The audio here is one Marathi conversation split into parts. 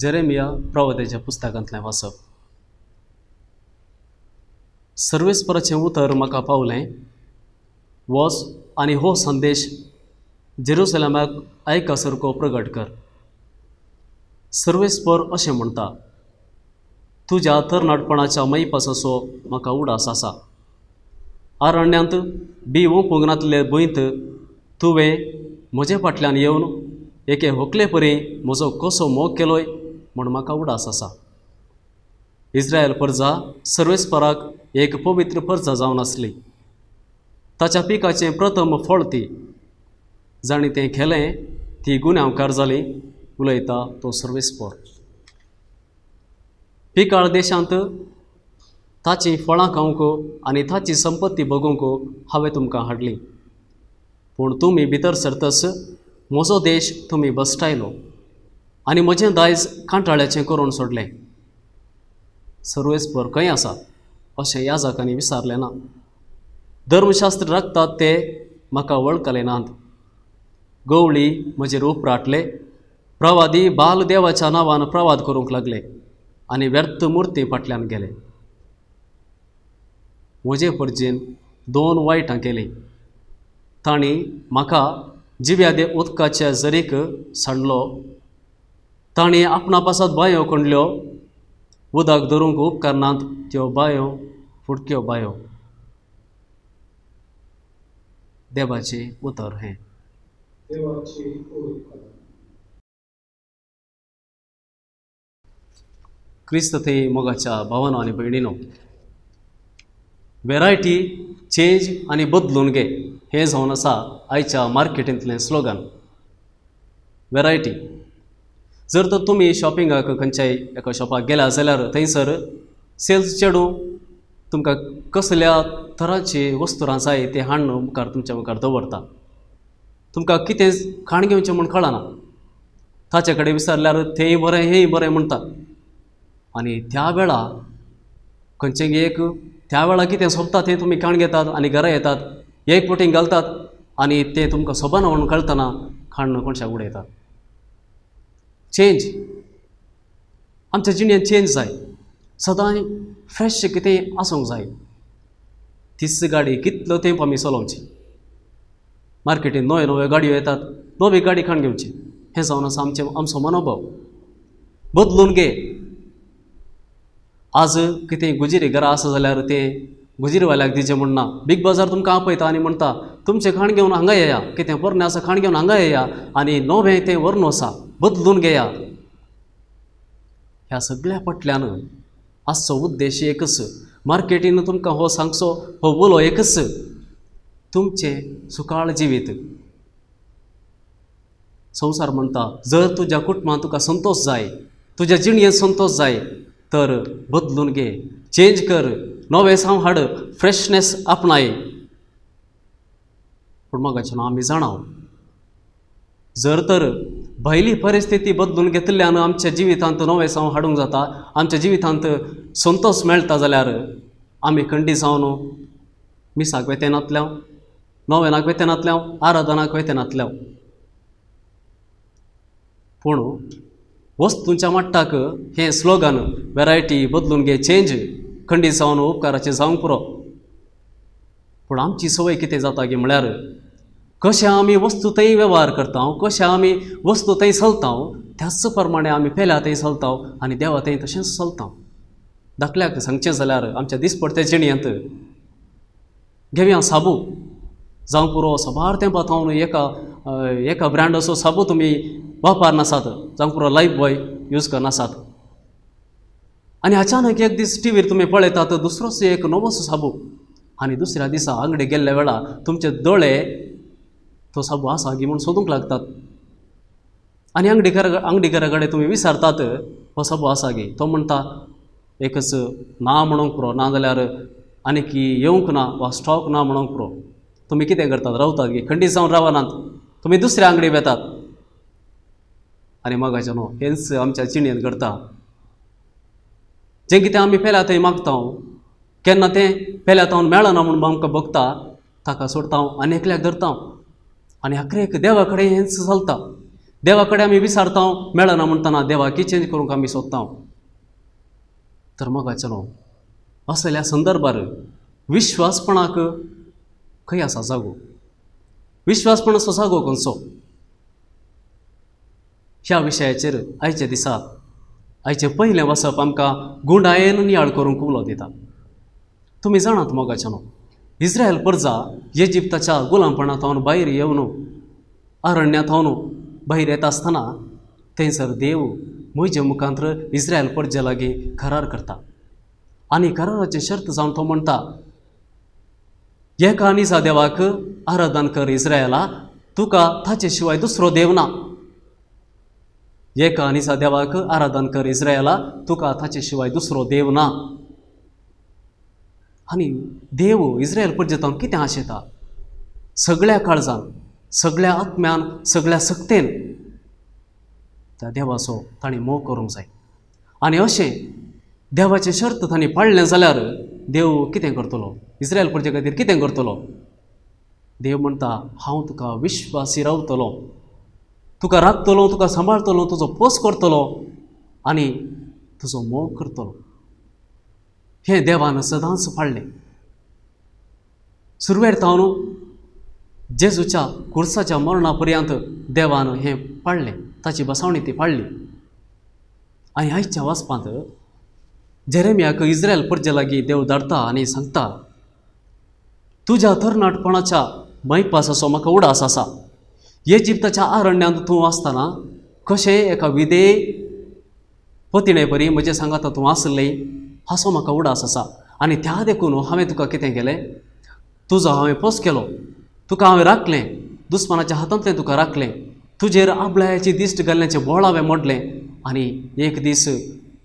जेरेमिया प्रवक्त्याच्या पुस्तकांतलें वाचप. सर्वेस्पराचें उतर म्हाका पावलें, वच आनी हो संदेश जेरुसलेमाक आयका सारको प्रगट कर. सर्वेस्पर अशें म्हणटा, तुज्या तरणाटपणाच्या मैपासाचो म्हाका उडास आसा. आरण्यांत ओंपूंक नातले भंयत तुवें म्हजे फाटल्यान येवन एके होकले परी म्हजो कसो मोग केलोय म्हूण म्हाका उडास आसा. इस्रायल परजा सर्वेस्पराक एक पवित्र परजा जावन आसली. ताच्या पिकाचें प्रथम फळ ती. जाणी तें केलें ती गुन्यांवकार जाली, उलयता तो सर्वेस्पर. पिकाळ देशांत ताची फळां खावंक आनी ताची संपत्ती बगूंक हांवें तुमकां हाडली. पूण तुमी भितर सरतस म्हजो देश तुमी बसटायलो आनी म्हजें दायज कांटाळ्याचें करून सोडलें. सर्वेस्पर खंय आसा अशें याजकांनी विचारलें ना. धर्मशास्त्र राखतात ते म्हाका वळखले नात. गवळी म्हजेर उपराटले. प्रवादी बाल देवाच्या नांवान प्रवाद करूंक लागले आनी व्यर्थ मुर्ती फाटल्यान गेले. म्हजे परजेन 2 वायटां केलीं. तांणी म्हाका जिव्यादे उदकाच्या झरीक सांडलो. तांणी आपणा पासत बांयो खणल्यो. उदक धरूंक उपकारनात त्यो बांयो फुटक्यो बांयो. देवाचें उतर हें. क्रिस्त ते मोगाच्या भावांनो आनी भयणीनो, वेरायटी चेंज आनी बदलून घे हें जावन आसा आयच्या मार्केटींतलें स्लोगन. वेरायटी. जर तर तुमी शॉपिंगाक खंयच्याय एका शॉपाक गेल्या जाल्यार थंयसर सेल्स चेडू तुमकां कसल्या तरांची वस्तू जाय ते हाडून मुखार तुमच्या मुखार दवरता. तुमकां कितें खाण घेवचें म्हूण कळना. ताचे कडेन विचारल्यार तेंय बरें हेंय बरें म्हणटा. आनी त्या वेळा खंयचें एक त्या वेळा कितें सोंपता तें तुमी खाण घेतात आनी घरा येतात, एक पोटींग घालतात आनी तें तुमकां सोबना म्हणून कळतना खाण कोणशाक उडयतात. चेंज. आमच्या जिणेंत चेंज जाय. सदांय फ्रेश कितें आसूंक जाय. तीच गाडी कितलो तेंप आमी चलोवची. मार्केटींत नव्यो नव्यो गाडयो येतात, नवी गाडी खाण घेवची. हें जावन आसा आमचो मनोभाव. बदलून घे. आज कितें गुजिरी घरा आसा जाल्यार तें गुजिरीवाल्याक दिचें म्हणना. बिग बाजार तुमकां आपयता आनी म्हणटा तुमचें खाण घेवन हांगा येया, कितें पोरणें आसा खाण घेवन हांगा येया आनी नवें तें व्हरून वसा, बदलून घेया. ह्या सगळ्या पटल्यान आजचो उद्देश एकच. मार्केटीन तुमकां हो सांगचो हो बोलो एकच. तुमचें सुकाळ जिवीत. संवसार म्हणटा जर तुज्या कुटुंबांत तुका संतोश जाय, तुज्या जिणयेंत संतोश जाय तर बदलून घे. चेंज कर. नवें साव हाड. फ्रेशनेस आपणाय. पूण मोगाचें आमी जाणाव जर तर भायली परिस्थिती बदलून घेतल्यान आमच्या जिवितांत नवें साव हाडूंक जाता, आमच्या जिवितांत संतोष मेळटा जाल्यार आमी खंडी जावन मिसाक वेतें नातल्या, नोवेनाक वेतें नातल्या, आराधनाक वेतें नातल्या. पूण वस्तूंच्या मट्टाक हें स्लोगन वेरायटी बदलून घे, चेंज खंडी जावन उपकाराचें जावंक पुरो. पूण आमची संवय कितें जाता गे म्हळ्यार कशें आमी वस्तू थंय वेव्हार करता, कशें आमी वस्तू थंय चलता त्याच प्रमाणे आमी पेल्या थंय चलता आनी देवा थंय तशेंच चलता. दाखल्याक सांगचें जाल्यार आमच्या दिसपडते जिणयेंत घेवया साबू जावं पुरो सबार तेंपां थावन एका ब्रँडाचो साबू तुमी वापर नासात, जावं पुरो लायफ बॉय यूज करनासात. आनी अचानक एक दीस टीव्हीर तुमी पळयतात दुसरोच एक नवोसो साबू आनी दुसऱ्या दिसा अंगडी गेल्ल्या वेळा तुमचे दोळे तो साबू आसा गी म्हूण सोदूंक लागतात. आनी अंगडीकारा कडेन तुमी विचारतात हो साबू आसा गी. तो म्हणटा एकच ना म्हणूंक पुरो, ना जाल्यार आनीक येवंक ना वा स्टॉक ना म्हणूंक पुरो. तुमी कितें करतात? रावतात गी. खंडी जावन रावनात. तुमी दुसऱ्या अंगडी वेतात. आनी मोगाचें न्हू हेंच आमच्या जिणेंत घडटा. जें कितें आमी पेल्या थंय मागता केन्ना तें पेल्या थावन मेळना म्हणून आमकां भोगता ताका सोडता आनी एकल्याक धरता आनी आखरेक देवा कडेन हेंच चलता. देवा कडेन आमी विचारता मेळना म्हणटना देवाकी चेंज करूंक आमी सोदता. तर मोगाचें न्हू असल्या संदर्भार विश्वासपणाक खंय आसा जागो? विश्वासपणाचो जागो खंयचो? ह्या विशयाचेर आयच्या दिसा आयचें पयलें वचप आमकां गुंडायेन नियाळ करूंक उलो दिता. तुमी जाणात मोगाचें न्हू इस्रायल प्रजा इजिप्ताच्या गुलामपणांतल्यान भायर येवन अरण्यांत भायर येता आसतना थंयसर देव मोइजे मुखांत्र इस्रायल प्रजे लागीं करार करता आनी कराराची शर्त जावन तो म्हणटा एका निजा देवाक आराधन कर इस्रायला, तुका ताचे शिवाय दुसरो देव ना. एका निजा देवाक आराधन कर इस्रायला, तुका ताचे शिवाय दुसरो देव ना. आनी देव इस्रायल प्रजेतांक कितें आशेता? सगळ्या काळजान, सगळ्या आत्म्यान, सगळ्या सक्तेन त्या देवाचो ताणी मोग करूंक जाय. आनी अशें देवाचें शर्त तांणी पाळलें जाल्यार देव कितें करतलो? इस्रायल प्रजे खातीर कितें करतलो? देव म्हणटा हांव तुका विश्वासी रावतलो, तुका राखतलो, तुका सांबाळतलो, तुजो पोस करतलो आनी तुजो मोग करतलो. हें देवान सदांच पाळलें. सुरवेर थावन जेजूच्या कुर्साच्या मरणा पर्यंत देवान हें पाळलें, ताची बसावणी ती पाळली. आनी आयच्या वाचपांत जेरेमियाक इस्रायल प्रजे लागीं देव धाडटा आनी सांगता तुज्या तरणाटपणाच्या मैपासाचो म्हाका उडास आसा. इजिप्ताच्या अरण्यांत तूं आसतना कशें एका विधेय पतिणे परी म्हजे सांगाता तूं आसलें हाचो म्हाका उडास आसा. आनी त्या देखून हांवें तुका कितें केलें? तुजो हांवें पोस केलो तुका हांवें राखलें, दुस्मानाच्या हातांतलें तुका राखलें, तुजेर आबळ्याची दिश्ट घालण्याचें बोळावें मोडलें आनी एक दीस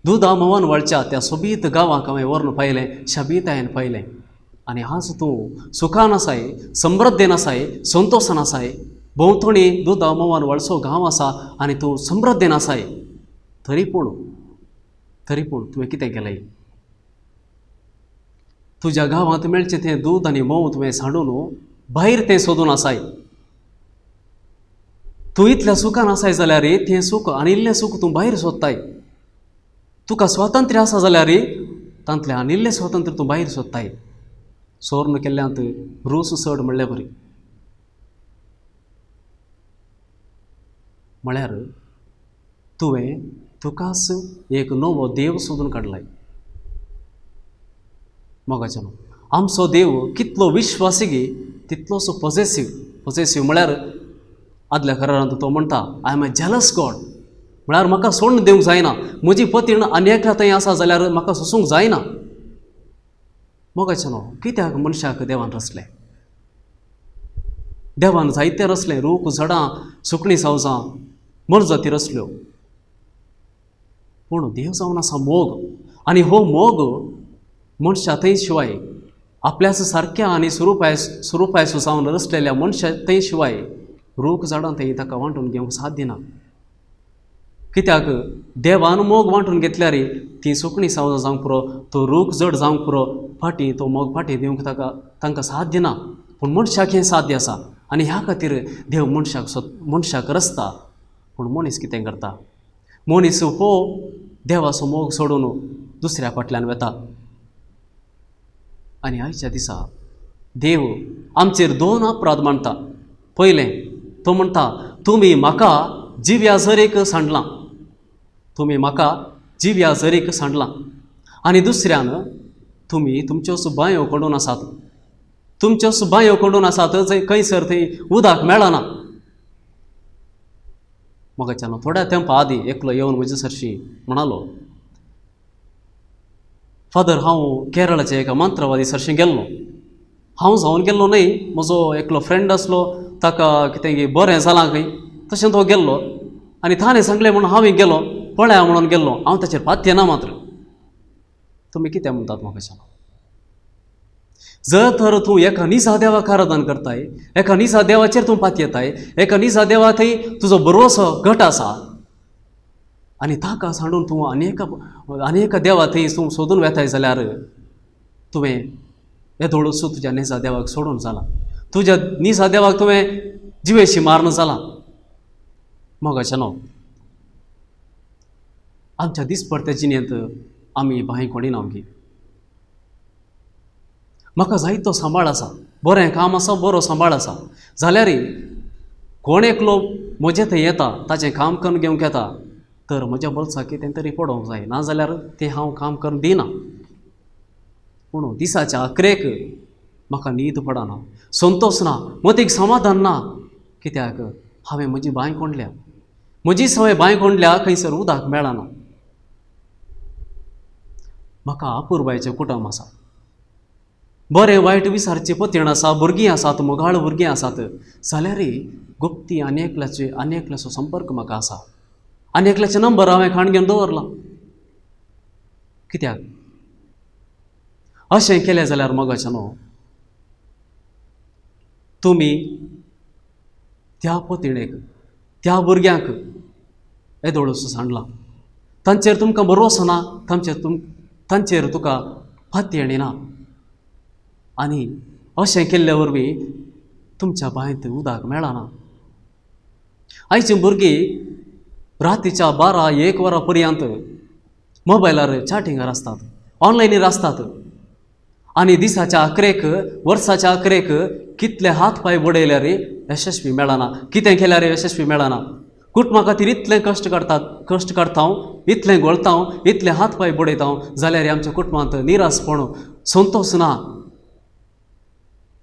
दुदा मोवन वळच्या त्या सोबीत गांवाक हांवें व्हरून पायलें, शाबीतायेन पायलें. आनी आज तूं सुखान आसाय, समृद्धेन आसाय, संतोशान आसाय, भोंवतणी दुदा मोवन वळसो गांव आसा आनी तूं समृद्धेन आसाय. तरी पूण तुवें कितें केलें? तुज्या गांवांत मेळचें तें दूद आनी मोव तुवें सांडून भायर तें सोदून आसाय. तूं इतल्या सुखान आसाय जाल्यार तें सूख आनिल्लें सूख तूं भायर सोदताय. तुका स्वातंत्र्य आसा जाल्यार तांतलें आनिल्लें स्वातंत्र्य तूं भायर सोदताय. सोर्न केल्ल्यांत रूस चड म्हणलें बरी. म्हळ्यार तुवें तुकाच एक नवो देव सोदून काडलाय. मोगाचें आमचो देव कितलो विश्वासी गे तितलोच पॉझेसिव्ह म्हळ्यार आदल्या करारांत तो म्हणटा I am a jealous God. म्हळ्यार म्हाका सोडून दिवंक जायना. म्हजी पतीण आनेका थंय आसा जाल्यार म्हाका सोसूंक जायना. मोगाचें कित्याक मनशाक देवान रचलें? देवान जायतें रचलें. रूख झाडां, सुकणीं सावजां, मरजाती रचल्यो. पूण देव जावन आसा मोग. आनी हो मोग मनशा थंय शिवाय आपल्याच सारक्या आनी स्वरुपाय जावन रचलेल्या मनशा थंय शिवाय रूख झाडां थंय ताका वांटून घेवंक साध्य ना. कित्याक देवान मोग वांटून घेतल्यार ती सुकणीं सावजां जावंक पुरो, तो रूख जड जावंक पुरो, फाटीं तो मोग फाटीं दिवंक तांकां साध्य ना. पूण मनशाक हें साध्य आसा. आनी ह्या खातीर देव मनशाक रचता. पूण मनीस कितें करता? मनीस हो देवाचो मोग सोडून दुसऱ्या फाटल्यान वेता. आनी आयच्या दिसा देव आमचेर 2 अपराध मांडटा. पयलें तो म्हणटा तुमी म्हाका जिव्या झरीक सांडलां. तुमी म्हाका जिव्या झरीक सांडलां. आनी दुसऱ्यान तुमी तुमच्योच बांयो कोंडून आसात. तुमच्योच बांयो कोंडून आसात खंयसर थंय उदक मेळना. मोगाच्यान थोड्या तेंपा आदीं एकलो येवन म्हजे सरशी म्हणालो फादर हांव केरळाचे एका मंत्रवादी सरशी गेल्लो. हांव जावन गेल्लो न्हय, म्हजो एकलो फ्रेंड आसलो ताका कितें बरें जालां खंय तशें तो गेल्लो. आनी ताणें सांगलें म्हणून हांवें गेलो, पळया म्हणून गेल्लो. हांव ताचेर पातयें ना मात्र. तुमी कितें म्हणटात मोगाच्यान? जर तर तूं एका निजा देवाक आराधन करताय, एका निजा देवाचेर तूं पातयेताय, एका निजा देवा थंय तुजो बरोसो घट आसा आनी ताका सांडून तूं अनेक देवा थंय तूं सोदून वेताय जाल्यार तुवें येदोळूच तुज्या निजा देवाक सोडून जाला. तुज्या निजा देवाक तुवें जिवेशी मारून जाला. मोगाचें आमच्या दिसपडत्या जिणेंत आमी भांय कोणीना ओगी. म्हाका जायतो सांबाळ आसा, बरें काम आसा, बरो सांबाळ आसा जाल्यार कोण एकलो म्हजे थंय येता, ताचें काम करून घेवंक येता तर म्हज्या बोल्साक कितें तरी पडोवंक जाय, नाजाल्यार तें हांव काम करून दिना. पूण दिसाच्या अकरेक म्हाका न्हीद पडना, संतोश ना, मतीक समाधान ना. कित्याक हांवें म्हजी बांय कोंडल्या, म्हजीच हांवें बांय कोंडल्या, खंयसर उदक मेळना. म्हाका अपुरबायचें कुटुंब आसा, बरें वायट विचारची पतीण आसा, भुरगीं आसात, मोगाळ भुरगीं आसात जाल्यार गुप्ती आनेकल्याचो संपर्क म्हाका आसा. आनेकल्याचे नंबर हांवें खाण घेवन दवरला. कित्याक अशें केलें जाल्यार मोगाचें तुमी त्या पतीणेक, त्या भुरग्यांक येदोळूच सांडला. तांचेर तुमकां भरोसो ना, तांचेर तुका फात्येणी ना. आनी अशें केल्ले वरवीं तुमच्या बांयत उदक मेळना. आयचीं भुरगीं रातीच्या 12-1 वरां पर्यंत मोबायलार चॅटिंगार आसतात, ऑनलायनीर आसतात. आनी दिसाच्या अकरेक, वर्साच्या अकरेक कितले हात पांय बडयल्यार यशस्वी मेळना, कितें केल्यार यशस्वी मेळना. कुटुंबा खातीर इतलें कश्ट काडटा, इतलें घोळता, इतले हात पांय बडयता जाल्यार आमच्या कुटुंबांत निरासपण, संतोश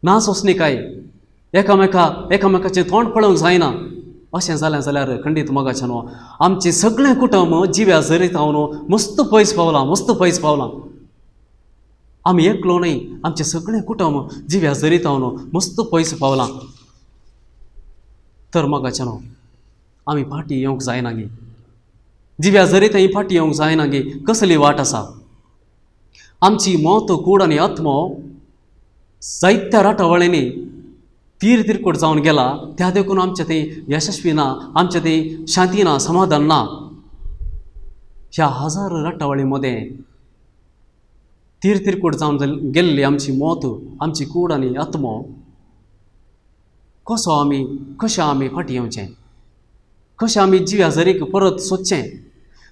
ना सोंसणीकाय, एकामेकाचें तोंड पळोवंक जायना. अशें जालें जाल्यार खंडीत मोगाचें आमचें सगळें कुटुंब जिव्या झरीत हांव मस्त पयस पावलां. आमी एकलो न्ही, आमचे सगळे कुटुंब जिव्या जरीत न्हू मस्त पयस पावलां. तर मोगाचेनो आमी फाटीं येवंक जायना गे. जिव्या जरीत ही फाटीं येवंक जायना गे. कसली वाट आसा. आमची मोत कूड आनी आत्मो जायत्या राटावळ्यांनी तीर तिरकोट जावन गेला. त्या देखून आमचे थंय यशस्वी ना, आमचे थंय शांती ना, समाधान ना. ह्या हजार राटावळी मदें तीर तिरकोट जावन गेल्ली आमची मोत, आमची कूड आनी आत्मो कशें आमी फाटीं येवचें, कशें आमी जिव्या जरीक परत सोदचें.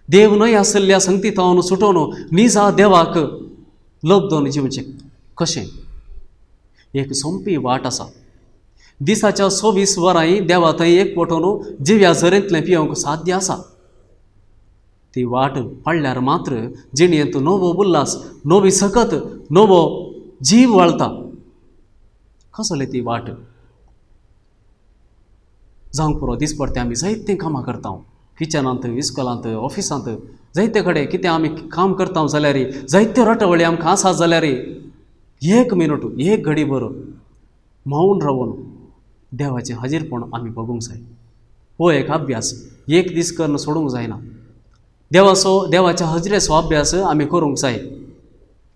देव न्हय आसल्या संगतींतावन सुटोवन निजा देवाक लोभ दोवन जिवचें कशें. एक सोंपी वाट आसा. दिसाच्या 24 वरांय देवा थंय एकवटून जिव्या जरेंतलें पियोवंक साध्य आसा. ती वाट पडल्यार मात्र जिणेंत नवो उल्हास, नवी सकत, नवो जीव वळटा. कसली ती वाट. जावंक पुरो दिसपडटे आमी जायतीं कामां करता. किचनांत, इस्कॉलांत, ऑफिसांत, जायते कडेन कितें आमी काम करता जाल्यार जायत्यो राटावळी आमकां आसात जाल्यार एक मिनट, एक घडीभर मौन रावन देवाचें हाजीरपण आमी बगूंक जाय. हो एक अभ्यास एक दीस करून सोडूंक जायना. देवाच्या हजरेचो अभ्यास आमी करूंक जाय.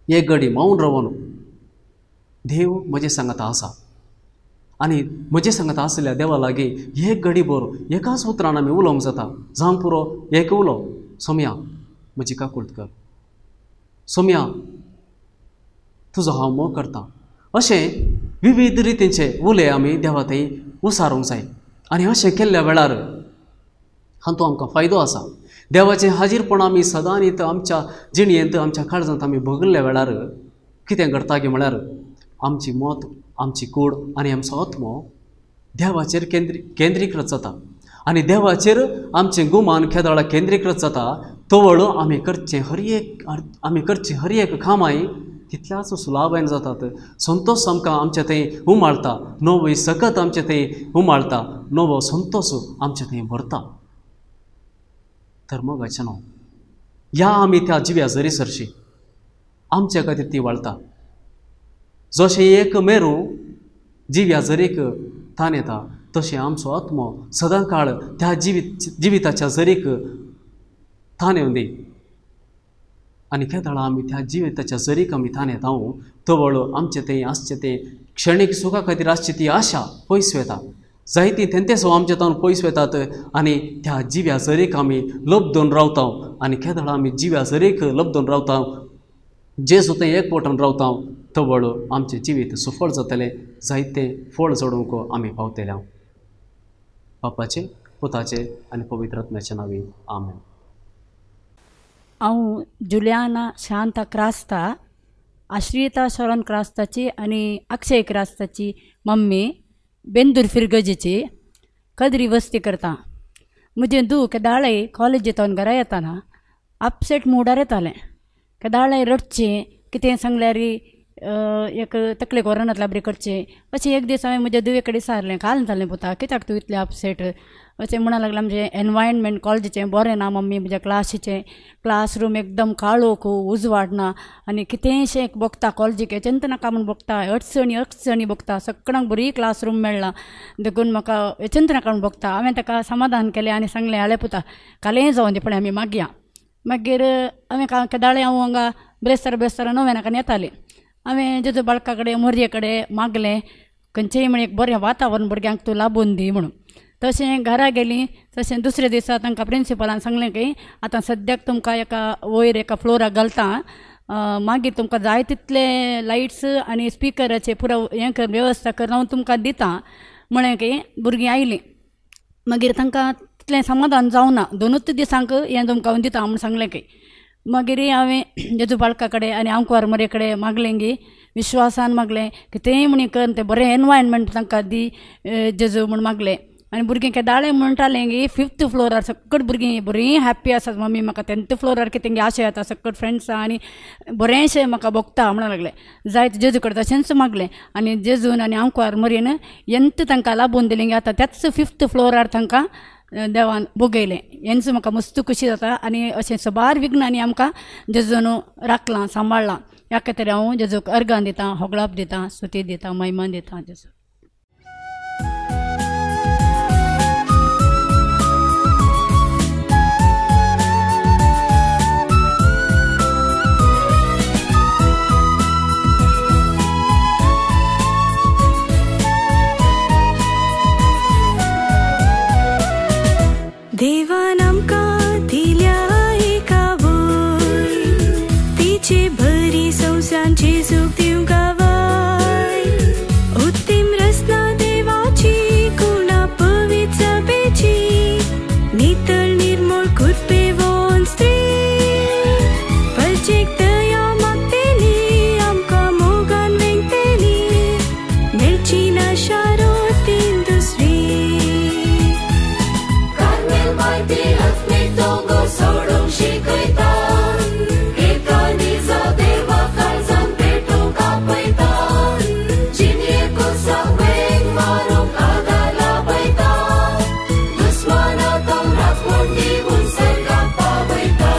एक घडी मौन रावन देव म्हजे सांगता आसा आनी म्हजे सांगता आसल्या देवा लागीं एक घडीभर एकाच उतरान आमी उलोवंक जाता. जावंक पुरो एक उलो, सोम्या म्हजी काकूळट कर, सोम्या तुजो हांव मोग करतां. अशें विविध रितीचे उले आमी देवा थंय उसारूंक जाय. आनी अशें केल्ल्या वेळार हातूंत आमकां फायदो आसा. देवाचें हाजीरपण आमी सदांच आमच्या जिणयेंत, आमच्या काळजांत आमी भोगल्ल्या वेळार कितें घडटा गे म्हळ्यार आमची मोत, आमची कूड आनी आमचो आत्मो देवाचेर केंद्रीकृत जाता. आनी देवाचेर आमचें गुमान केदाळा केंद्रीकृत जाता. तवळ आमी करचें हर एक कामांय तितल्याच सुलाभान जातात. संतोष आमकां आमचे थंय उमाळटा, नवी सकत आमचे थंय उमाळटा, नवो संतोष आमचे थंय भरता. तर मोगाचेनो या आमी त्या जिव्या जरी सरशी आमच्या खातीर ती वळटा. जशें एक मेरू जिव्या जरीक ताण येता तशें आमचो आत्मो सदां काळ त्या जिविताच्या जरीक ताण येवं दी. आनी केदाळा आमी त्या जिविताच्या जरीक आमी ताण येता तवळ आमचे थंय आसचें तें क्षणीक सुखा खातीर आसची ती आशा पयस वता. जायतीं तेंतेसो आमचे तावन पयस वतात आनी त्या जिव्या जरीक आमी लबदून रावता. आनी केदाळा आमी जिव्या जरीक लबदून रावता, जेजू थंय एकवटान रावता, तवळ आमचें जिवीत सुफळ जातलें, जायतें फळ जोडूंक आमी पावतले. बापाचे, पुताचे आनी पवित्र आत्म्याचे नांवी आमेन. हांव जुलियाना शांता क्रास्ता, आश्रिता शरण क्रास्ताची आनी अक्षय क्रास्ताची मम्मी बेंदूर फिरगजेची कदरी वस्ती करता. म्हजें धूव केदाळे कॉलेजींतल्यान घरा येताना अपसेट मुडार येतालें. केदाळे रडचें, कितें सांगल्यार एक तकले कोरोनांतल्या बरें करचें. अशें एक दीस हांवें म्हज्या धुवे कडेन विचारलें, घाल जालें पुता, कित्याक तूं इतलें अपसेट. अशें म्हणा लागलें, म्हणजे एनवायरमेंट कॉलेजीचें बरें ना मम्मी, म्हज्या क्लासीचें क्लासरूम एकदम काळोख, उजवाड ना, आनी कितेंशें बगता कॉलेजीक चिंता नाका म्हूण बगता, अडचणी बगता, सगळ्यांक बरी क्लासरूम मेळ्ळा देखून म्हाका चिंता नाका म्हूण बगता. हांवें ताका समाधान केलें आनी सांगलें, आले पुता कालें जावन दी, पण आमी मागया. मागीर हांवें केदाळे हांव हांगा ब्रेस्तारा णव्या नाका येतालें. हांवें जेजू बाळका कडेन मोरये कडेन मागलें, खंयचेंय म्हण एक बरें वातावरण भुरग्यांक तूं लाबून दी म्हणून. तशें घरा गेलीं. तशें दुसरे दिसा तांकां प्रिंसिपलान सांगलें की आतां सद्याक तुमकां एका वयर एका फ्लोराक घालता, मागीर तुमकां जाय तितले लायट्स आनी स्पिकराचे पुरो हें कर, वेवस्था कर, हांव तुमकां दितां म्हळें की भुरगीं आयलीं. मागीर तांकां तितलें समाधान जावना. 2 दिसांक हें तुमकां हांव दिता म्हूण सांगलें की. मागीर हांवें जेजू बाळका कडेन आनी आंकवार मोरये कडेन मागलें गी, विश्वासान मागलें की तें म्हणी कर, तें बरें एनवायरमेंट तांकां दी जेजू म्हूण मागलें. आनी भुरगीं केदाळे म्हणटालें की 5th फ्लोरार सकट भुरगीं बरीं हॅप्पी आसात मम्मी, म्हाका 10th फ्लोरार कितें गे आशा येता सकट फ्रेंड्सां आनी बरेंशें म्हाका भोगता म्हणून लागलें. जायत जेजू कडेन तशेंच मागलें आनी जेजून आनी आंकवार मोरयेन एंत तांकां लाबून दिलें गे. आतां त्याच 5th फ्लोरार तांकां देवान भोगयलें. हेंच म्हाका मस्त खुशी जाता. आनी अशें सबार विघ्नांनी आमकां जेजून राखलां, सांबाळलां. ಯಾಕಂದರೆ हांव जेजूक अर्गां दितां, होगळाप दितां, स्तुती दितां, महिमा दितां जेजूक. देवान आमकां दिल्या एका वय, तिचे बरी संवसार जेजूक दिवं गावाय. उत्तीम रचना देवाची, गुणां पवित्र सभेची, नितळ निर्मळ कृपेवंत स्त्री. प्रत्येक दया मागतेली, आमकां मोगान वेंगतेली, मेळची ना शारोतीन दुसरी. सोडूंक शिकयता, एका दिसा देवा काळजान पेटोवंक आपयता, जिणेकूच सगळ्यांक मारूंक आदार लाभयता, दुस्मानांक राखण दिवून सर्गाक पावयता.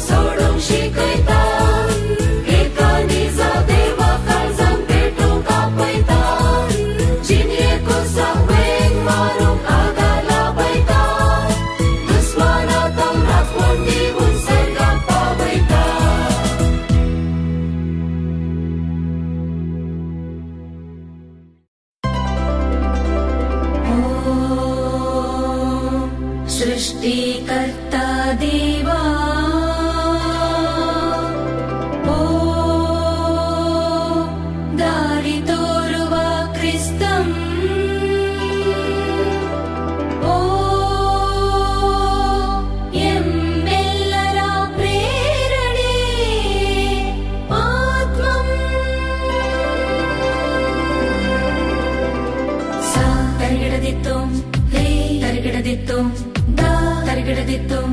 सोडूंक शिकयता, एका दिसा देवा काळजान पेटोवंक आपयता, जिणेकूच सगळ्यांक मारूंक आदार लाभयता, दुस्मानांक राखण दिवून सर्गाक पावयता. सृष्टिकर्ता देवा, दारि तोरुव क्रिस्तम्, एम्मेल्लर प्रेरणे आत्मम्. सा तरिगिडदित्तुं, हे तरिगिडदित्तुं, दा तरिगिडदित्तुं,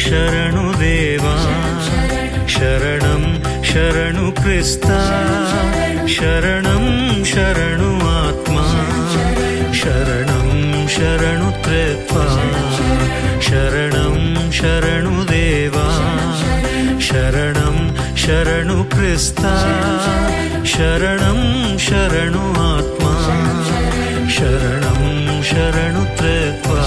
शरणु देवा, शरणं शरणु क्रिस्ता, शरणं शरणु आत्मा, शरणं शरणु त्रित्वा, शरणं शरणु देवा, शरणं शरणु क्रिस्ता, शरणं शरणु आत्मा, शरणं शरणु त्रित्वा.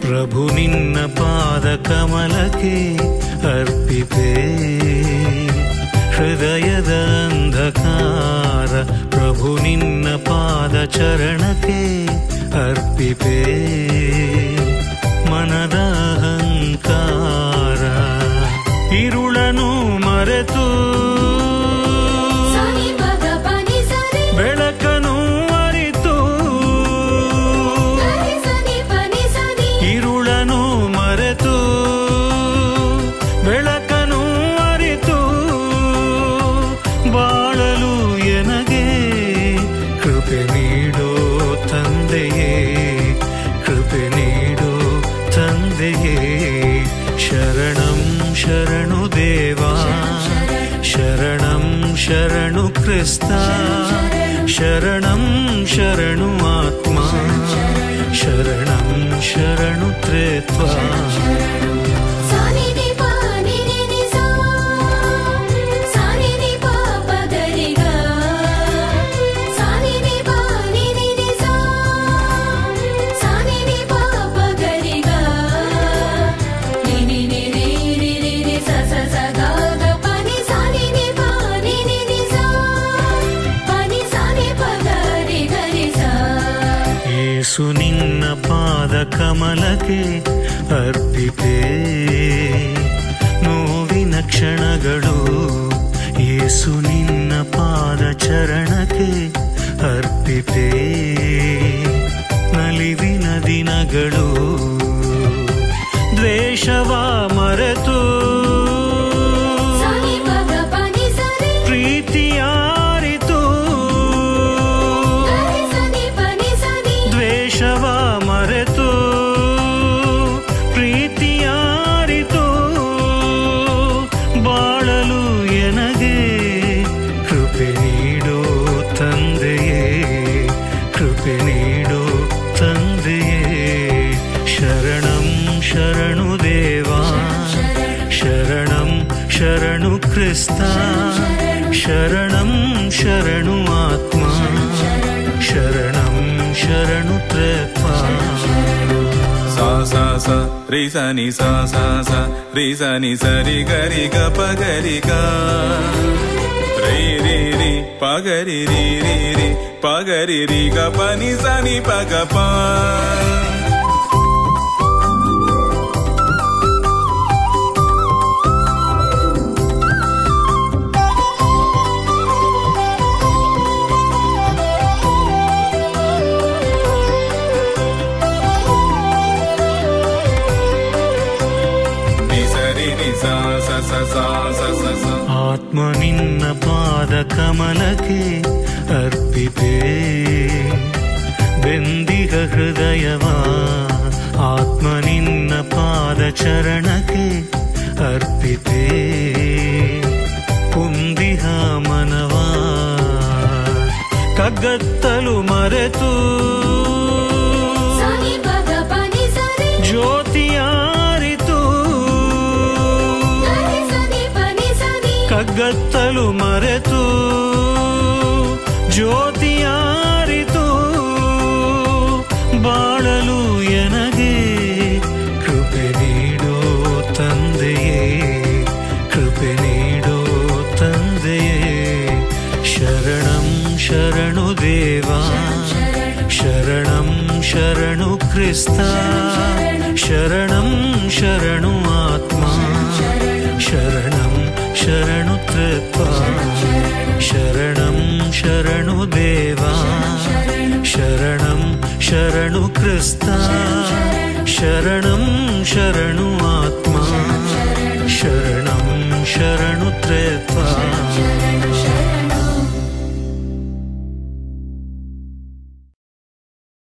प्रभु निन्न पाद कमलके अर्पिते, हृदयद अंधकार प्रभु निन्न पाद चरणके अर्पिते, मनद अहंकार इरुळनु मरेतु ಬೆಳಕನು ಅರಿತು ಶರಣು ದೇವಾ ಶರಣಂ ಶರಣು ಕ್ರಿಸ್ತ ಶರಣಂ ಶರಣು ಆತ್ಮ ಶರಣಂ ಶರಣು ತ್ರಿತ್ವ ಯೇಸು ನಿನ್ನ ಪಾದ ಕಮಲಕ್ಕೆ ಅರ್ಪಿತೆ ನೋವಿನ ಕ್ಷಣಗಳು ಯೇಸು ನಿನ್ನ ಪಾದ ಚರಣಕ್ಕೆ ಅರ್ಪಿತೆ ನಲಿವಿನ ದಿನಗಳು ದ್ವೇಷವ ಮರೆತು ಪ್ರೀತಿಯಾರಿತು ದ್ವೇಷವ ಮರೆತು ಪ್ರೀತಿಯಾರಿತು ಬಾಳಲು ಎನಗೆ ಕೃಪೆ ನೀಡೋ ತಂದೆಯೇ ಕೃಪೆ ನೀಡೋ ತಂದೆಯೇ ಶರಣಂ ಶರಣು ದೇವಾ ಶರಣಂ ಶರಣು ಕ್ರಿಸ್ತ ಶರಣಂ ಶರಣು ಆತ್ಮ ಶರಣಂ ಶರಣು ತ್ರಿತ್ವ सा सा सा रि सा नि सा सा सा रि सा नि सा रि ग रि ग प ग रि ग रि रि रि प ग रि रि रि रि प ग रि रि ग प नि सा नि प ग प ಆತ್ಮ ನಿನ್ನ ಪಾದ ಕಮಲಕ್ಕೆ ಅರ್ಪಿತೆ ಬೆಂದಿಗ ಹೃದಯವ ಆತ್ಮ ನಿನ್ನ ಪಾದ ಚರಣಕ್ಕೆ ಅರ್ಪಿತೆ ಕುಂದಿಹ ಮನವ ಕಗ್ಗತ್ತಲು ಮರೆತು ಜ್ಯೋತಿಯಾರಿತು ಕಗ್ಗತ್ತಲು ಮರೆತು ಜ್ಯೋತಿಯಾರಿತು ಬಾಳಲು ಎನಗೆ ಕೃಪೆ ನೀಡೋ ತಂದೆಯೇ ಕೃಪೆ ನೀಡೋ ತಂದೆಯೇ ಶರಣಂ ಶರಣು ದೇವಾ ಶರಣಂ ಶರಣು ಕ್ರಿಸ್ತ ಶರಣಂ ಶರಣು ಆತ್ಮ ಶರಣಂ ಶರಣು ತ್ರಿತ್ವ ಶರಣಂ ಶರಣು ದೇವಾ ಶರಣಂ ಶರಣು ಕ್ರಿಸ್ತ ಶರಣಂ ಶರಣು ಆತ್ಮ ಶರಣಂ ಶರಣು ತ್ರಿತ್ವ